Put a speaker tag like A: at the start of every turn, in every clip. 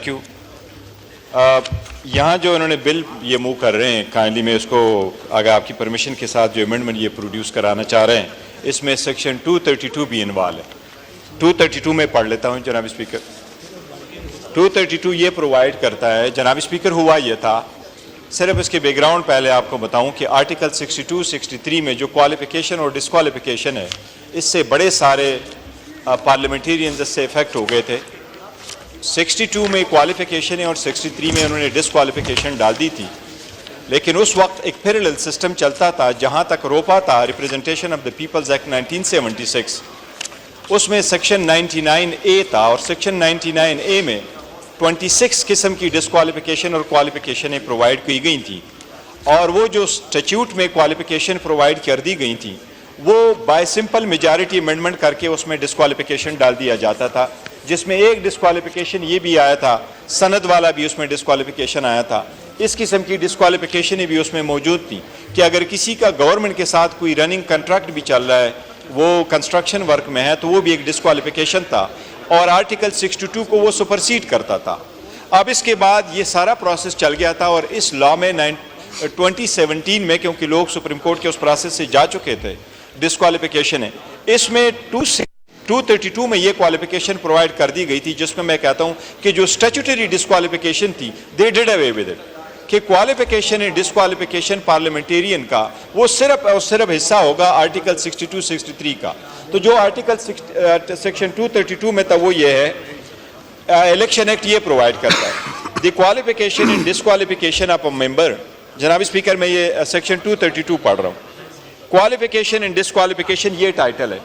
A: Thank you. यहाँ जो इन्होंने बिल ये मूव कर रहे हैं, काइंडली मैं इसको अगर आपकी परमिशन के साथ जो अमेंडमेंट ये प्रोड्यूस कराना चाह रहे हैं, इसमें सेक्शन 232 भी इन्वॉल्व है। 232 में पढ़ लेता हूँ जनाब स्पीकर। 232 ये प्रोवाइड करता है, जनाब स्पीकर, हुआ ये था, सिर्फ इसके बैकग्राउंड पहले आपको बताऊं कि आर्टिकल 62, 63 में जो क्वालिफिकेशन और डिस्क्वालिफिकेशन है, इससे बड़े सारे पार्लियामेंटेरियंस इससे इफेक्ट हो गए थे। 62 में क्वालिफिकेशन है और 63 में उन्होंने डिस्क्वालिफिकेशन डाल दी थी, लेकिन उस वक्त एक पैरेलल सिस्टम चलता था जहां तक रोपा था representation of the peoples act 1976, उसमें सेक्शन 99A था और सेक्शन 99A में 26 किस्म की डिस्क्वालिफिकेशन और क्वालिफिकेशनें प्रोवाइड की गई थी, और वो जो स्टैट्यूट में क्वालिफिकेशन प्रोवाइड कर दी गई थी वो बाय सिंपल मेजॉरिटी अमेंडमेंट करके उसमें डिस्क्वालिफिकेशन डाल दिया जाता था, जिसमें एक डिस्क्वालिफिकेशन ये भी आया था, सनद वाला भी उसमें डिस्क्वालिफिकेशन आया था। इस किस्म की डिस्क्वालिफिकेशन भी उसमें मौजूद थी कि अगर किसी का गवर्नमेंट के साथ कोई रनिंग कंट्रैक्ट भी चल रहा है, वो कंस्ट्रक्शन वर्क में है, तो वो भी एक डिस्क्वालिफिकेशन था और आर्टिकल 62 को वो सुपरसीड करता था। अब इसके बाद ये सारा प्रोसेस चल गया था और इस लॉ में 2017 में, क्योंकि लोग सुप्रीम कोर्ट के उस प्रोसेस से जा चुके थे, डिस्क्वालिफिकेशन है, इसमें 232 में ये क्वालिफिकेशन प्रोवाइड कर दी गई थी, जिसमें मैं कहता हूं कि जो स्टैट्यूटरी डिस्क्वालिफिकेशन थी, they did away with it, कि क्वालिफिकेशन एंड डिस्क्वालिफिकेशन पार्लियामेंटेरियन का वो सिर्फ और सिर्फ हिस्सा होगा आर्टिकल 62, 63 का। तो जो आर्टिकल सेक्शन 232 में था वो ये है, इलेक्शन एक्ट ये प्रोवाइड करता है the qualification and disqualification of a member. जनाब स्पीकर, मैं ये सेक्शन 232 पढ़ रहा हूँ। क्वालिफिकेशन एंड डिस्क्वालिफिकेशन ये टाइटल है,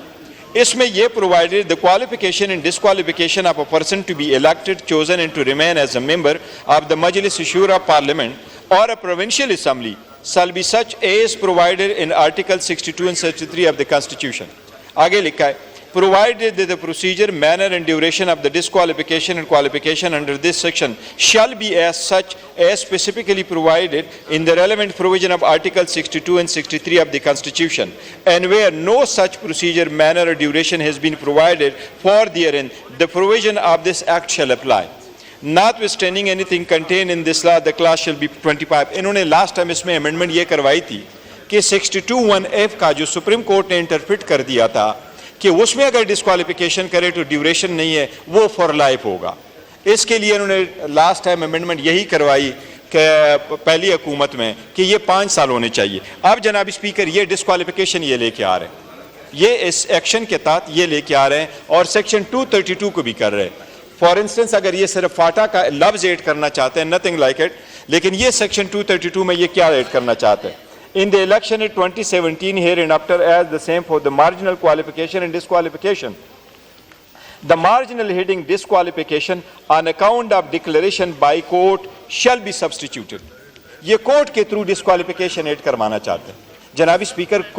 A: इसमें ये provided the qualification and disqualification of a person to be elected, chosen and to remain as a member of the Majlis Shura of parliament और a provincial assembly shall be such as provided in Article 62 and 63 of the Constitution. आगे लिखा है, provided that the procedure, manner and duration of the disqualification and qualification under this section shall be as such as specifically provided in the relevant provision of Article 62 and 63 of the Constitution, and where no such procedure, manner or duration has been provided for therein, the provision of this act shall apply. Notwithstanding anything contained in this law, the clause shall be 25. इन्होंने last time इसमें amendment ये करवाई थी कि 62(1)(f) का जो supreme court ने interpret कर दिया था कि उसमें अगर डिस्क्वालिफिकेशन करे तो ड्यूरेशन नहीं है, वो फॉर लाइफ होगा। इसके लिए उन्होंने लास्ट टाइम अमेंडमेंट यही करवाई कि पहली हुकूमत में कि ये 5 साल होने चाहिए। अब जनाब स्पीकर ये डिस्क्वालिफिकेशन ये लेके आ रहे हैं, ये इस एक्शन के तहत ये लेके आ रहे हैं और सेक्शन 232 को भी कर रहे हैं। फॉर इंस्टेंस अगर ये सिर्फ फाटा का लफ्ज ऐड करना चाहते हैं, नथिंग लाइक इट, लेकिन ये सेक्शन 232 में ये क्या ऐड करना चाहते हैं? In the election in 2017 hereinafter as the same for the marginal qualification and disqualification. The marginal heading disqualification on account of declaration by court shall be substituted. ये court के थ्रू डिस्क्वालिफिकेशन ऐड करवाना चाहते हैं। जनाब speaker,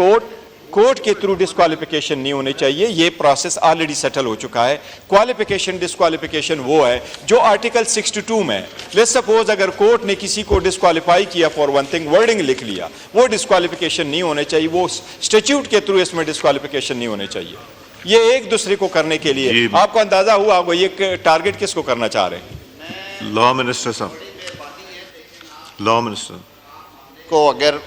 A: court के through disqualification नहीं होने चाहिए, ये प्रोसेस ऑलरेडी सेटल हो चुका है। क्वालिफिकेशन डिस्क्वालिफिकेशन वो है जो आर्टिकल 62 में, लेट्स सपोज अगर कोर्ट ने किसी को डिस्क्वालीफाई किया फॉर वन थिंग, वर्डिंग लिख लिया, वो डिस्क्वालिफिकेशन नहीं होने चाहिए, वो स्टैट्यूट के थ्रू इसमें डिस्क्वालिफिकेशन नहीं होने चाहिए। ये एक दूसरे को करने के लिए आपको अंदाजा हुआ होगा ये टारगेट किसको करना चाह रहे हैं?
B: लॉ मिनिस्टर साहब, लॉ मिनिस्टर
C: को अगर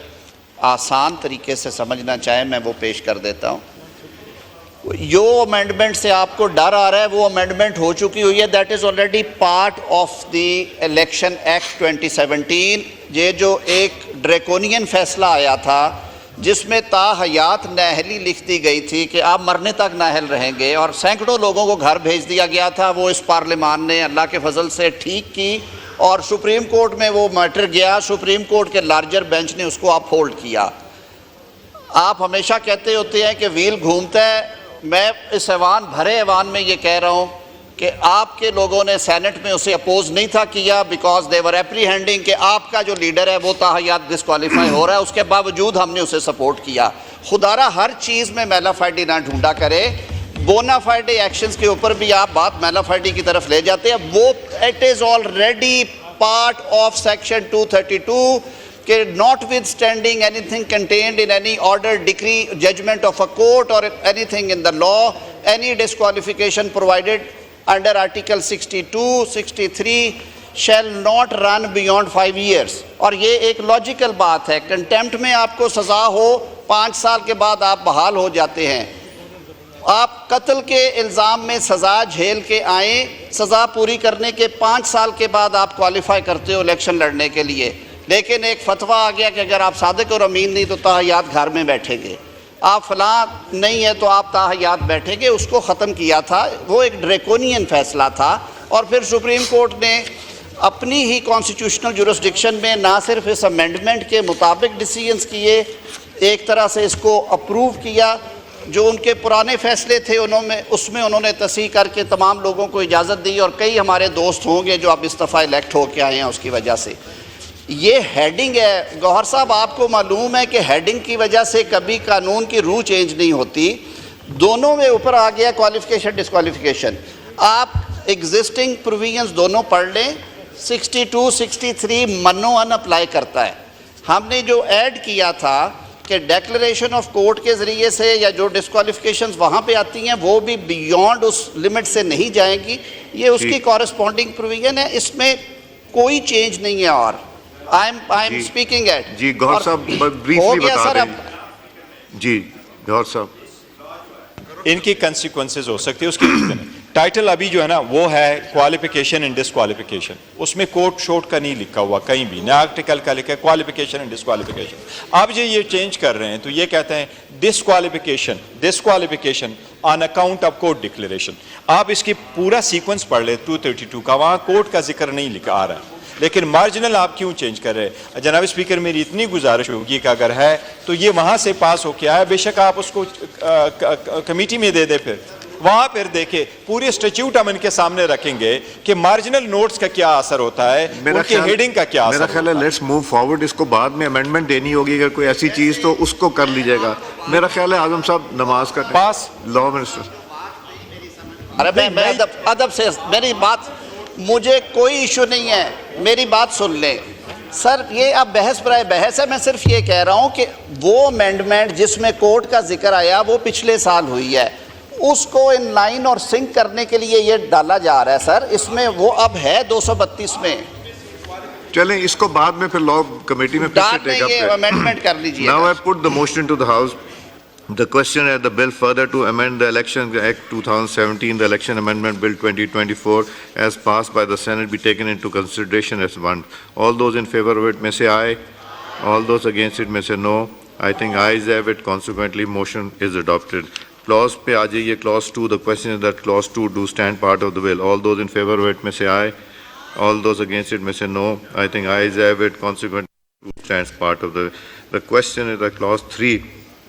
C: आसान तरीके से समझना चाहे मैं वो पेश कर देता हूँ। जो अमेंडमेंट से आपको डर आ रहा है वो अमेंडमेंट हो चुकी हुई है, that is already part of the election act 2017। ये जो एक ड्रैकोनियन फैसला आया था जिसमें ताहयात नाअहली लिख दी गई थी कि आप मरने तक नाअहल रहेंगे, और सैकड़ों लोगों को घर भेज दिया गया था, वो इस पार्लियामान ने अल्लाह के फजल से ठीक की और सुप्रीम कोर्ट में वो मैटर गया, सुप्रीम कोर्ट के लार्जर बेंच ने उसको अपहोल्ड किया। आप हमेशा कहते होते हैं कि व्हील घूमता है, मैं इस ऐवान भरे ऐवान में ये कह रहा हूँ कि आपके लोगों ने सेनेट में उसे अपोज नहीं था किया, बिकॉज दे वर एप्रीहेंडिंग कि आपका जो लीडर है वो ताहयात डिस्क्वालीफाई हो रहा है, उसके बावजूद हमने उसे सपोर्ट किया। खुदारा हर चीज़ में मेलाफाइडी ना ढूंढा करे, बोनाफाइडे एक्शंस के ऊपर भी आप बात मेलाफाइडी की तरफ ले जाते हैं, वो it is already part of section 232 कि notwithstanding anything contained in any order, decree, judgment of a court or anything in the law, any disqualification provided under Article 62, 63 shall not run beyond 5 years. اور یہ ایک logical بات ہے. Contempt میں آپ کو سزا ہو 5 سال کے بعد آپ بحال ہو جاتے ہیں. آپ قتل کے الزام میں سزا جھیل کے آئیں, سزا پوری کرنے کے 5 سال کے بعد آپ کوالیفائی کرتے ہو الیکشن لڑنے کے لیے. لیکن ایک فتویٰ آ گیا کہ اگر آپ صادق اور امین نہیں تو تاحیات گھر میں بیٹھیں گے, آپ فلاں نہیں ہے تو آپ تاحیات بیٹھیں گے. اس کو ختم کیا تھا. وہ ایک ڈریکونین فیصلہ تھا. اور پھر سپریم کورٹ نے اپنی ہی کانسٹیٹیوشنل جورسڈکشن میں نہ صرف اس امینڈمنٹ کے مطابق ڈیسیژنز کیے, ایک طرح سے اس کو اپروو کیا. جو ان کے پرانے فیصلے تھے اس میں انہوں نے تصحیح کر کے تمام لوگوں کو اجازت دی. اور کئی ہمارے دوست ہوں گے جو اب استعفیٰ الیکٹ ہو کے آئے ہیں اس کی وجہ سے. یہ ہیڈنگ ہے گوہر صاحب, آپ کو معلوم ہے کہ ہیڈنگ کی وجہ سے کبھی قانون کی روح چینج نہیں ہوتی. دونوں میں اوپر آ گیا کوالیفیکیشن ڈسکوالیفیکیشن. آپ ایگزسٹنگ پروویژنز دونوں پڑھ لیں. 62, 63 منو ان اپلائی کرتا ہے. ہم نے جو ایڈ کیا تھا کہ ڈیکلریشن آف کورٹ کے ذریعے سے یا جو ڈسکوالیفیکیشنز وہاں پہ آتی ہیں وہ بھی بیونڈ اس لمٹ سے نہیں جائیں گی. یہ اس کی کورسپونڈنگ پروویژن ہے. اس میں کوئی چینج نہیں ہے. اور آئی ایم اسپیکنگ ایٹ
B: جی گوہر صاحب بریفلی بتا دیں. جی گوہر صاحب
A: ان کی کنسیکوینسز ہو سکتی ہے اس کی ریزن ہے. ٹائٹل ابھی جو ہے نا وہ ہے کوالیفیکیشن اینڈ ڈسکوالیفیکیشن. اس میں کوٹ شوٹ کا نہیں لکھا ہوا کہیں بھی, نہ آرٹیکل کا لکھا ہے کوالیفیکیشن اینڈ ڈسکوالیفیکیشن. آپ جو یہ چینج کر رہے ہیں تو یہ کہتے ہیں disqualification on account of court declaration. آپ اس کی پورا سیکوینس پڑھ لیں 232 کا, وہاں کورٹ کا ذکر نہیں لکھا آ رہا ہے. لیکن مارجنل آپ کیوں چینج کر رہے ہیں؟ جناب اسپیکر میری اتنی گزارش ہوگی کہ اگر ہے تو یہ وہاں سے پاس ہو کے آیا, بے شک آپ اس کو کمیٹی میں دے دیں, پھر وہاں پھر دیکھیں پوری اسٹیچیوٹ ہم ان کے سامنے رکھیں گے کہ مارجنل نوٹس کا کیا اثر ہوتا ہے, ان کے ہیڈنگ کا کیا اثر.
B: میرا خیال ہے لیٹس موو فارورڈ. اس کو بعد میں امینڈمنٹ دینی ہوگی اگر کوئی ایسی چیز تو اس کو کر لیجیے گا. میرا خیال ہے اعظم صاحب نماز کا
A: پاس
B: لا منسٹر.
C: ارے میں ادب سے میری بات, مجھے کوئی ایشو نہیں ہے, میری بات سن لیں سر. یہ اب بحث برائے بحث ہے. میں صرف یہ کہہ رہا ہوں کہ وہ امینڈمنٹ جس میں کورٹ کا ذکر آیا وہ پچھلے سال ہوئی ہے, اس کو ان لائن اور سنک کرنے کے لیے یہ ڈالا جا رہا ہے سر. اس میں وہ اب ہے 232 میں.
B: چلیں اس کو بعد میں پھر لا کمیٹی میں پھر سے ٹیک اپ کریں.
C: امینڈمنٹ کر لیجیے.
B: Now I put the motion to the House. The question is the bill further to amend the Election Act 2017, the Election Amendment Bill 2024 as passed by the Senate be taken into consideration as one. All those in favor of it may say aye. All those against it may say no. I think ayes have it. Consequently, motion is adopted. Clause pe aa jaiye, clause 2. The question is that clause 2 do stand part of the bill. All those in favor of it may say aye. All those against it may say no. I think ayes have it. Consequently, 2 stands part of the bill. The question is that clause 3